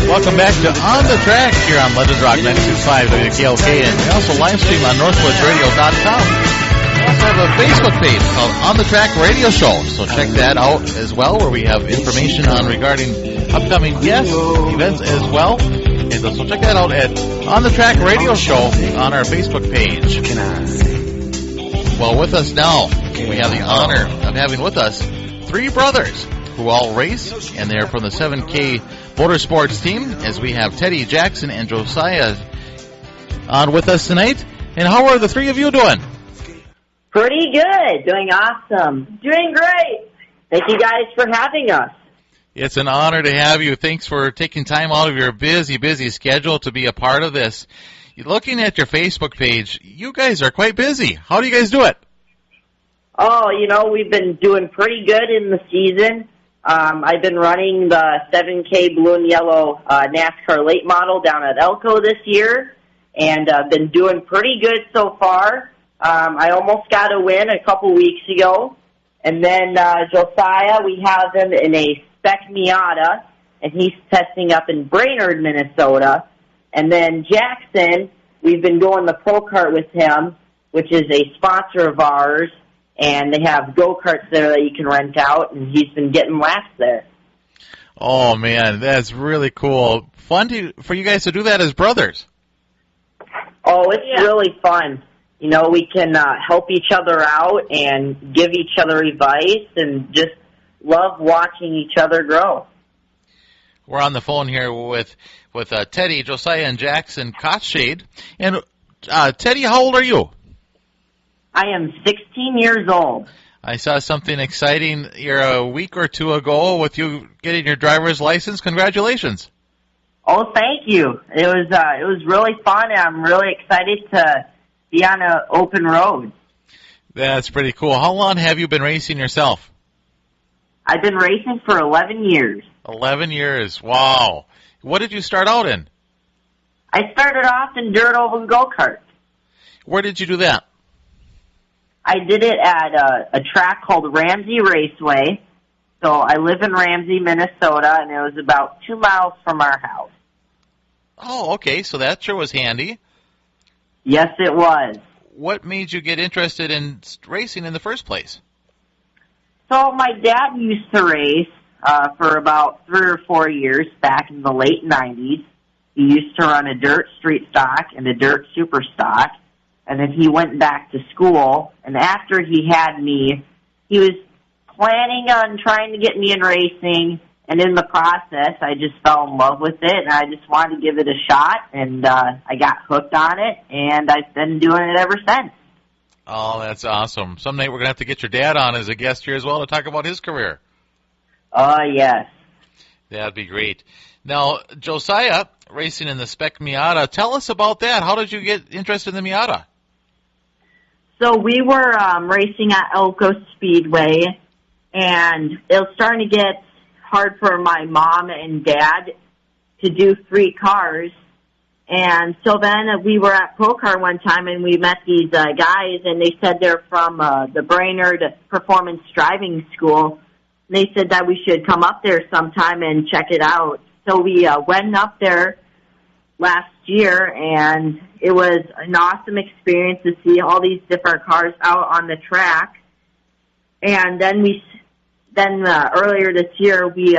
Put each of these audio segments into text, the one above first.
Welcome back to On the Track here on Legends Rock 96.5 WKLK, and we also live stream on northwoodsradio.com. We also have a Facebook page called On the Track Radio Show, so check that out as well, where we have information on regarding upcoming guests, events as well. And so check that out at On the Track Radio Show on our Facebook page. Well, with us now, we have the honor of having with us three brothers who all race, and they're from the 7K Motorsports team, as we have Teddy, Jackson, and Josiah on with us tonight. And how are the three of you doing? Pretty good. Doing awesome. Doing great. Thank you guys for having us. It's an honor to have you. Thanks for taking time out of your busy schedule to be a part of this. Looking at your Facebook page, you guys are quite busy. How do you guys do it? Oh, we've been doing pretty good in the season. I've been running the 7K blue and yellow NASCAR late model down at Elko this year, and been doing pretty good so far. I almost got a win a couple weeks ago. And then Josiah, we have him in a Spec Miata, and he's testing up in Brainerd, Minnesota. And then Jackson, we've been going the Pro Kart with him, which is a sponsor of ours. And they have go-karts there that you can rent out, and he's been getting laps there. Oh, man, that's really cool. Fun for you guys to do that as brothers. Oh, it's really fun. We can help each other out and give each other advice and just love watching each other grow. We're on the phone here with Teddy, Josiah, and Jackson Kottschade. And Teddy, how old are you? I am 16 years old. I saw something exciting here a week or two ago with you getting your driver's license. Congratulations. Oh, thank you. It was really fun, and I'm really excited to be on an open road. That's pretty cool. How long have you been racing yourself? I've been racing for 11 years. 11 years. Wow. What did you start out in? I started off in dirt oval go-karts. Where did you do that? I did it at a track called Ramsey Raceway. So I live in Ramsey, Minnesota, and it was about 2 miles from our house. Oh, okay. So that sure was handy. Yes, it was. What made you get interested in racing in the first place? So my dad used to race for about 3 or 4 years back in the late 90s. He used to run a dirt street stock and a dirt super stock. And then he went back to school, and after he had me, he was planning on trying to get me in racing, and in the process, I just fell in love with it, and I just wanted to give it a shot, and I got hooked on it, and I've been doing it ever since. Oh, that's awesome. Someday we're going to have to get your dad on as a guest here as well to talk about his career. Oh, yes. That'd be great. Now, Josiah, racing in the Spec Miata, tell us about that. How did you get interested in the Miata? So we were racing at Elko Speedway, and it was starting to get hard for my mom and dad to do 3 cars. And so then we were at Pro Car one time, and we met these guys, and they said they're from the Brainerd Performance Driving School. And they said that we should come up there sometime and check it out. So we went up there last year, and it was an awesome experience to see all these different cars out on the track. And then earlier this year, we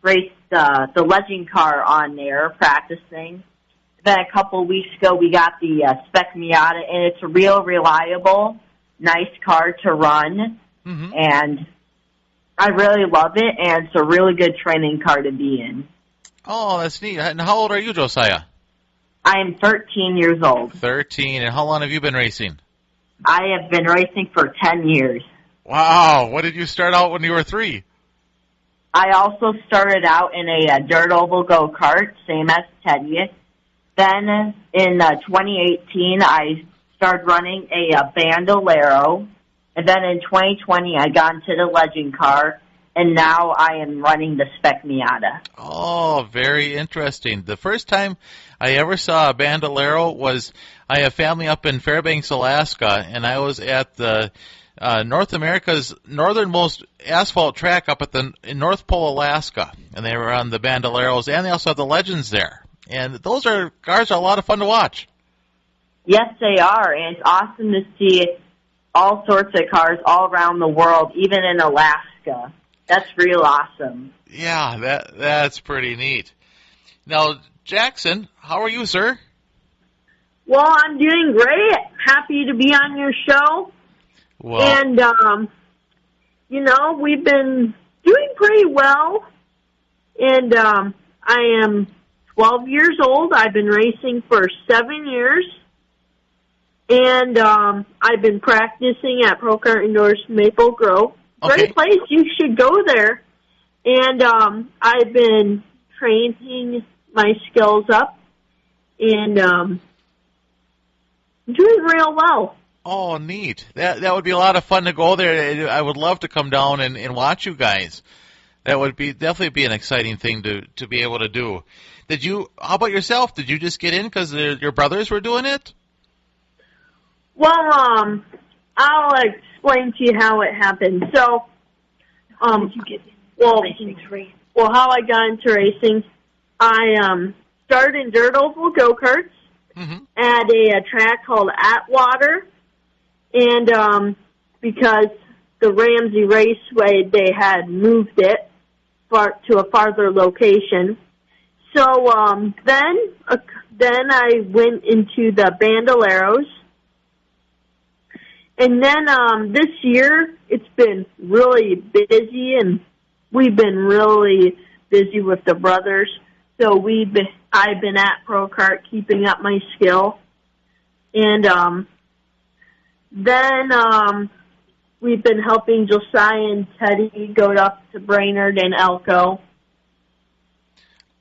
raced the legend car on there, practicing. Then a couple of weeks ago, we got the Spec Miata, and it's a real reliable, nice car to run. Mm-hmm. And I really love it, and it's a really good training car to be in. Oh, that's neat. And how old are you, Josiah? I am 13 years old. 13. And how long have you been racing? I have been racing for 10 years. Wow. What did you start out when you were 3? I also started out in a dirt oval go-kart, same as Teddy. Then in 2018, I started running a Bandolero. And then in 2020, I got into the legend car. And now I am running the Spec Miata. Oh, very interesting. The first time I ever saw a Bandolero was, I have family up in Fairbanks, Alaska, and I was at the North America's northernmost asphalt track up in North Pole, Alaska. And they were on the Bandoleros, and they also have the Legends there. And those cars are a lot of fun to watch. Yes, they are, and it's awesome to see all sorts of cars all around the world, even in Alaska. That's real awesome. Yeah, that's pretty neat. Now, Jackson, how are you, sir? Well, I'm doing great. Happy to be on your show. Well, and, we've been doing pretty well. And I am 12 years old. I've been racing for 7 years. And I've been practicing at Pro Kart Indoors Maple Grove. Okay. Great place. You should go there. And I've been training my skills up and doing real well. Oh, neat. That would be a lot of fun to go there. I would love to come down and watch you guys. That would definitely be an exciting thing to be able to do. How about yourself? Did you just get in because your brothers were doing it? Well, I'll explain to you how it happened. So, how I got into racing, I started in dirt oval go-karts at a track called Atwater, and because the Ramsey Raceway, they had moved it to a farther location. So then I went into the Bandoleros. And then this year, it's been really busy, and we've been really busy with the brothers. So I've been at Pro Kart keeping up my skill. And then we've been helping Josiah and Teddy go up to Brainerd and Elko.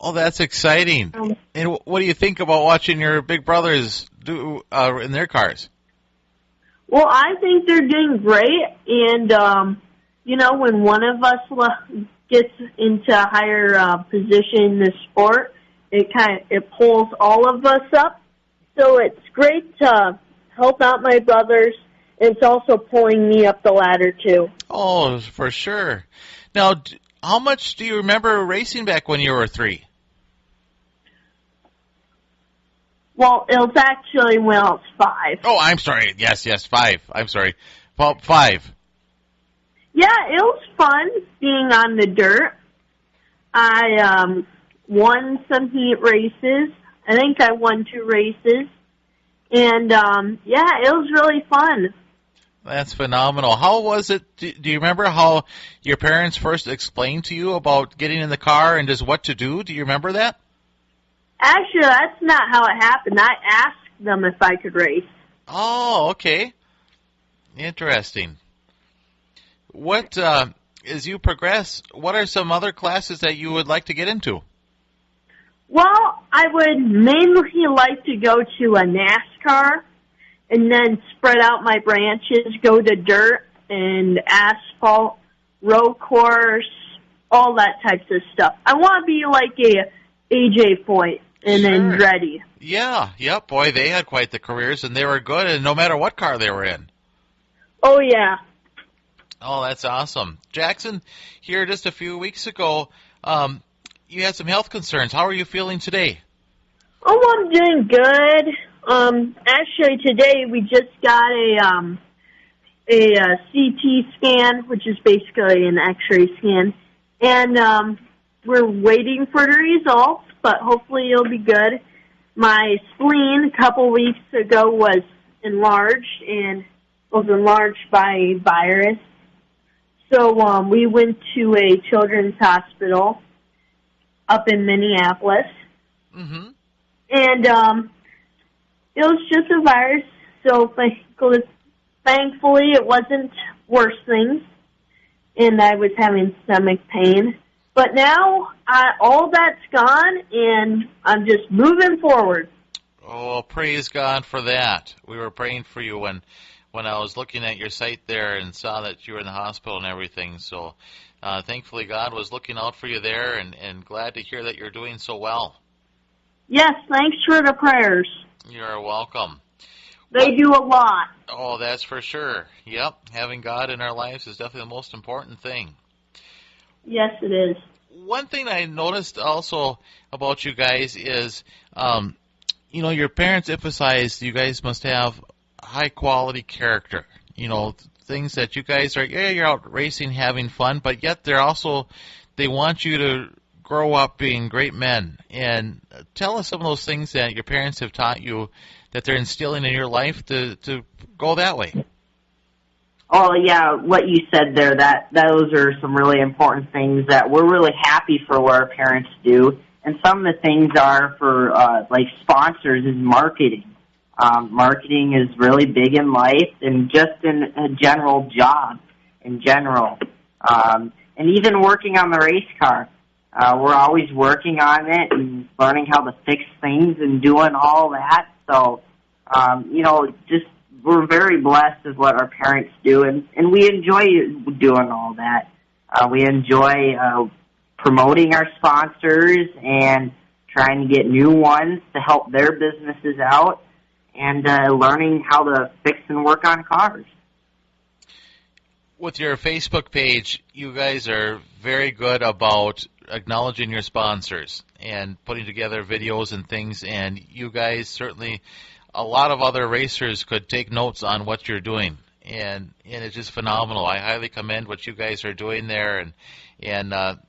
Oh, that's exciting. And what do you think about watching your big brothers do in their cars? Well, I think they're doing great, and, when one of us gets into a higher position in the sport, it pulls all of us up. So it's great to help out my brothers, and it's also pulling me up the ladder, too. Oh, for sure. Now, how much do you remember racing back when you were 3? Well, it was actually when I was 5. Oh, I'm sorry. Yes, 5. I'm sorry. 5. Yeah, it was fun being on the dirt. I won some heat races. I think I won 2 races. And, it was really fun. That's phenomenal. How was it? Do you remember how your parents first explained to you about getting in the car and just what to do? Do you remember that? Actually, that's not how it happened. I asked them if I could race. Oh, okay. Interesting. What, as you progress, what are some other classes that you would like to get into? Well, I would mainly like to go to a NASCAR and then spread out my branches, go to dirt and asphalt, road course, all that types of stuff. I want to be like a AJ Foyt and then Andretti. Yeah, boy, they had quite the careers, and they were good, and no matter what car they were in. Oh, yeah. Oh, that's awesome. Jackson, here just a few weeks ago, you had some health concerns. How are you feeling today? Oh, I'm doing good. Actually, today we just got a CT scan, which is basically an X-ray scan, and we're waiting for the results, but hopefully it'll be good. My spleen a couple weeks ago was enlarged, and was enlarged by virus. So we went to a children's hospital up in Minneapolis. Mm-hmm. And it was just a virus, so thankfully it wasn't worse things, and I was having stomach pain. But now all that's gone, and I'm just moving forward. Oh, praise God for that. We were praying for you when I was looking at your site there and saw that you were in the hospital and everything. So thankfully God was looking out for you there, and glad to hear that you're doing so well. Yes, thanks for the prayers. You're welcome. They do a lot. Oh, that's for sure. Yep, having God in our lives is definitely the most important thing. Yes, it is. One thing I noticed also about you guys is, your parents emphasized you guys must have high-quality character. Things that you guys are, you're out racing, having fun, but yet they want you to grow up being great men. And tell us some of those things that your parents have taught you that they're instilling in your life to go that way. Oh, yeah, what you said there, those are some really important things that we're really happy for what our parents do. And some of the things are for, like sponsors is marketing. Marketing is really big in life and just in a general job in general. And even working on the race car. We're always working on it and learning how to fix things and doing all that. So, we're very blessed with what our parents do, and we enjoy doing all that. We enjoy promoting our sponsors and trying to get new ones to help their businesses out and learning how to fix and work on cars. With your Facebook page, you guys are very good about acknowledging your sponsors and putting together videos and things, and you guys certainly, a lot of other racers could take notes on what you're doing, and it's just phenomenal. I highly commend what you guys are doing there, and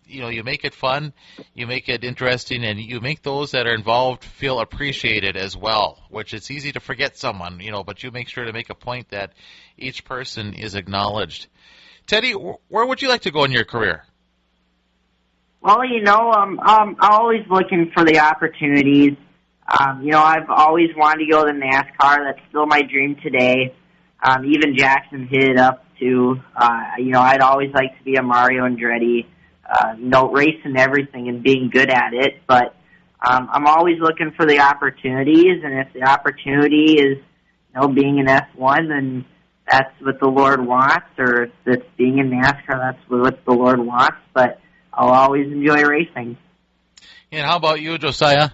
you make it fun, you make it interesting, and you make those that are involved feel appreciated as well, which it's easy to forget someone, but you make sure to make a point that each person is acknowledged. Teddy, where would you like to go in your career? Well, I'm always looking for the opportunities. I've always wanted to go to NASCAR. That's still my dream today. Even Jackson hit it up to, I'd always like to be a Mario Andretti, racing everything and being good at it. But I'm always looking for the opportunities, and if the opportunity is, being an F1, then that's what the Lord wants, or if it's being in NASCAR, that's what the Lord wants. But I'll always enjoy racing. And how about you, Josiah?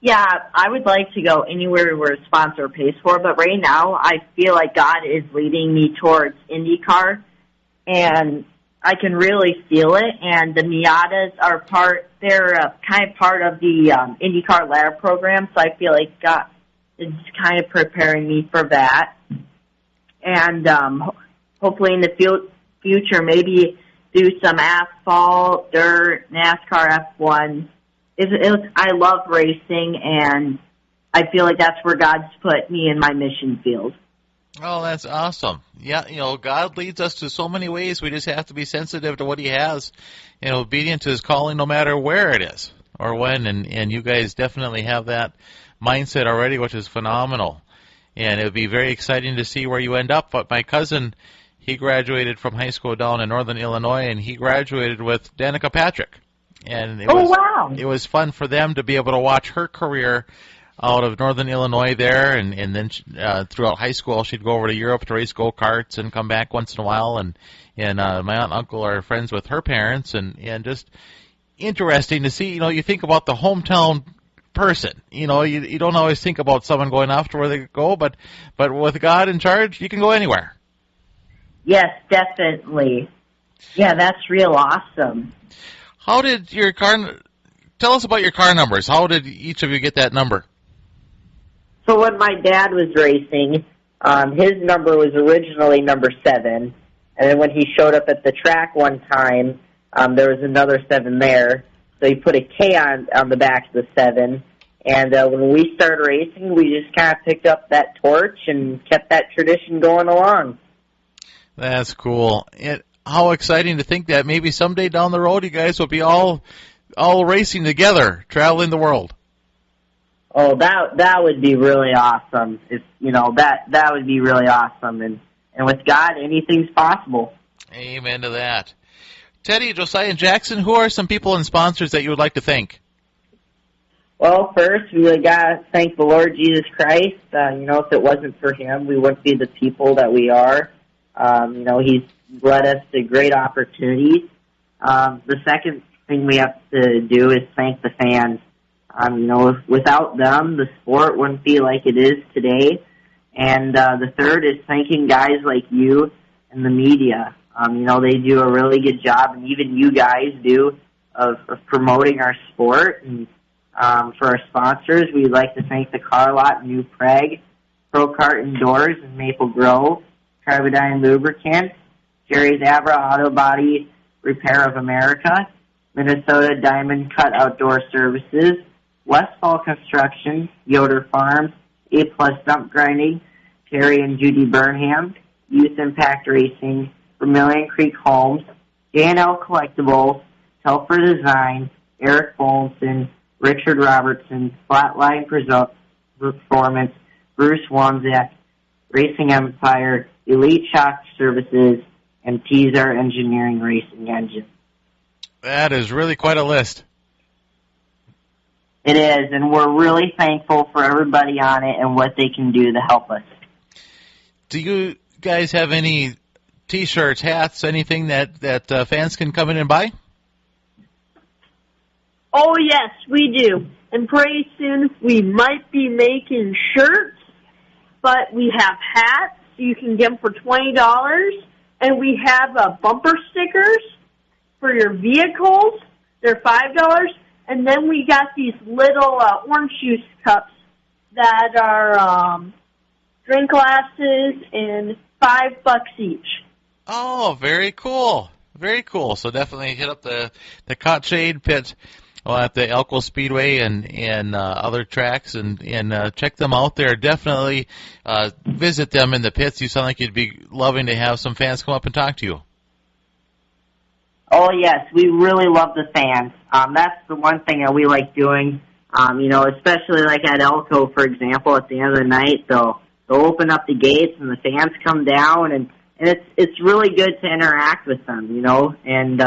Yeah, I would like to go anywhere where a sponsor pays for, but right now I feel like God is leading me towards IndyCar, and I can really feel it, and the Miatas are they're kind of part of the IndyCar ladder program, so I feel like God is kind of preparing me for that. And hopefully in the future, maybe do some asphalt, dirt, NASCAR F1. I love racing, and I feel like that's where God's put me in my mission field. Oh, that's awesome. Yeah, God leads us to so many ways. We just have to be sensitive to what He has and obedient to His calling no matter where it is or when. And you guys definitely have that mindset already, which is phenomenal. And it would be very exciting to see where you end up. But my cousin, he graduated from high school down in northern Illinois, and he graduated with Danica Patrick. And it was fun for them to be able to watch her career out of northern Illinois there, and then throughout high school she'd go over to Europe to race go-karts and come back once in a while, and my aunt and uncle are friends with her parents, and just interesting to see. You think about the hometown person. You don't always think about someone going off to where they go, but with God in charge, you can go anywhere. Yes, definitely. Yeah, that's real awesome. How did your car... Tell us about your car numbers. How did each of you get that number? So when my dad was racing, his number was originally number 7. And then when he showed up at the track one time, there was another 7 there. So he put a K on the back of the 7. And when we started racing, we just kind of picked up that torch and kept that tradition going along. That's cool. How exciting to think that maybe someday down the road you guys will be all racing together, traveling the world. Oh, that would be really awesome. If that would be really awesome, and with God, anything's possible. Amen to that. Teddy, Josiah, and Jackson, who are some people and sponsors that you would like to thank? Well, first we got to thank the Lord Jesus Christ. If it wasn't for Him, we wouldn't be the people that we are. He's led us to great opportunities. The second thing we have to do is thank the fans. Without them, the sport wouldn't be like it is today. And the third is thanking guys like you and the media. They do a really good job, and even you guys do, of promoting our sport. And for our sponsors, we'd like to thank the Car Lot, New Prague, Pro Kart Indoors in Maple Grove, Carbidine Lubricant, Jerry's Abra Auto Body Repair of America, Minnesota Diamond Cut Outdoor Services, Westfall Construction, Yoder Farms, A-Plus Dump Grinding, Terry and Judy Burnham, Youth Impact Racing, Vermilion Creek Homes, J&L Collectibles, Telfer Design, Eric Bolenson, Richard Robertson, Flatline Performance, Bruce Wanzak, Racing Empire, Elite Shock Services, and Teaser Engineering Racing Engine. That is really quite a list. It is, and we're really thankful for everybody on it and what they can do to help us. Do you guys have any T-shirts, hats, anything that fans can come in and buy? Oh, yes, we do. And pretty soon we might be making shirts, but we have hats. You can get them for $20. And we have bumper stickers for your vehicles. They're $5. And then we got these little orange juice cups that are drink glasses and $5 each. Oh, very cool. Very cool. So definitely hit up the Kottschade pit at the Elko Speedway and other tracks and check them out there. Definitely visit them in the pits. You sound like you'd be loving to have some fans come up and talk to you. Oh, yes, we really love the fans. That's the one thing that we like doing, especially like at Elko, for example, at the end of the night, they'll open up the gates and the fans come down, and it's really good to interact with them, and,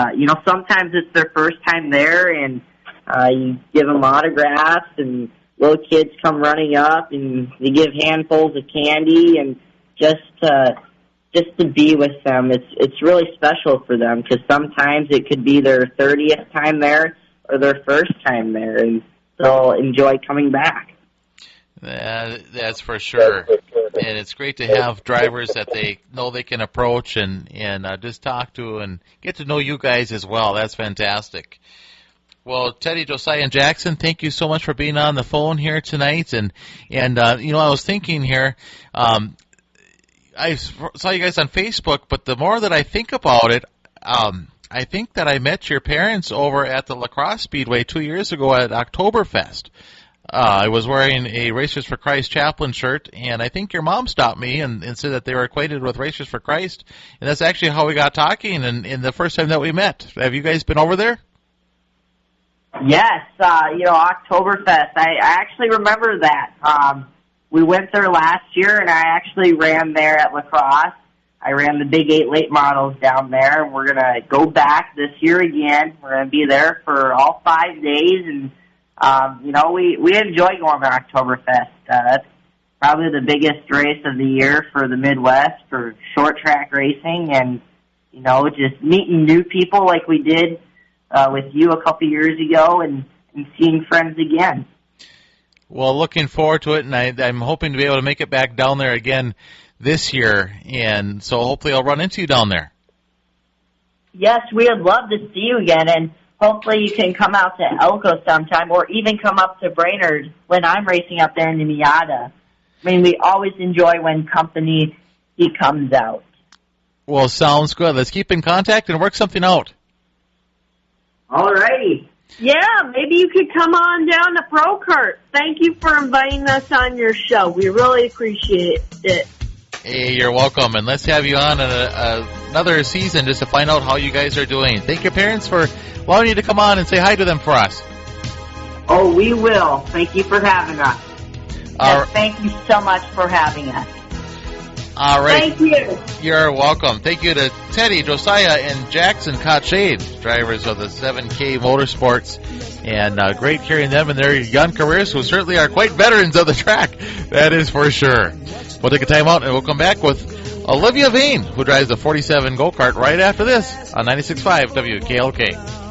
sometimes it's their first time there, and you give them autographs, and little kids come running up, and you give handfuls of candy, and just to be with them, it's really special for them, because sometimes it could be their 30th time there or their first time there, and they'll enjoy coming back. That's for sure. And it's great to have drivers that they know they can approach and just talk to and get to know you guys as well. That's fantastic. Well, Teddy, Josiah, and Jackson, thank you so much for being on the phone here tonight. And I was thinking here, I saw you guys on Facebook, but the more that I think about it, I think that I met your parents over at the La Crosse Speedway 2 years ago at Oktoberfest. I was wearing a Racers for Christ chaplain shirt, and I think your mom stopped me and said that they were acquainted with Racers for Christ, and that's actually how we got talking and the first time that we met. Have you guys been over there? Yes, Oktoberfest. I actually remember that. We went there last year, and I actually ran there at La Crosse. I ran the Big 8 late models down there, and we're going to go back this year again. We're going to be there for all 5 days, and, we enjoy going to Oktoberfest. That's probably the biggest race of the year for the Midwest for short track racing, and, just meeting new people like we did with you a couple years ago and seeing friends again. Well, looking forward to it, and I'm hoping to be able to make it back down there again this year, and so hopefully I'll run into you down there. Yes, we would love to see you again, and hopefully you can come out to Elko sometime or even come up to Brainerd when I'm racing up there in the Miata. I mean, we always enjoy when company comes out. Well, sounds good. Let's keep in contact and work something out. All righty. Yeah, maybe you could come on down to Pro Kart. Thank you for inviting us on your show. We really appreciate it. Hey, you're welcome, and let's have you on another season just to find out how you guys are doing. Thank your parents for allowing you to come on and say hi to them for us. Oh, we will. Thank you for having us. Yes, thank you so much for having us. All right. Thank you. You're welcome. Thank you to Teddy, Josiah, and Jackson Kottschade, drivers of the 7K Motorsports. And great hearing them in their young careers, who certainly are quite veterans of the track. That is for sure. We'll take a time out, and we'll come back with Olivia Vane, who drives the 47 go-kart right after this on 96.5 WKLK.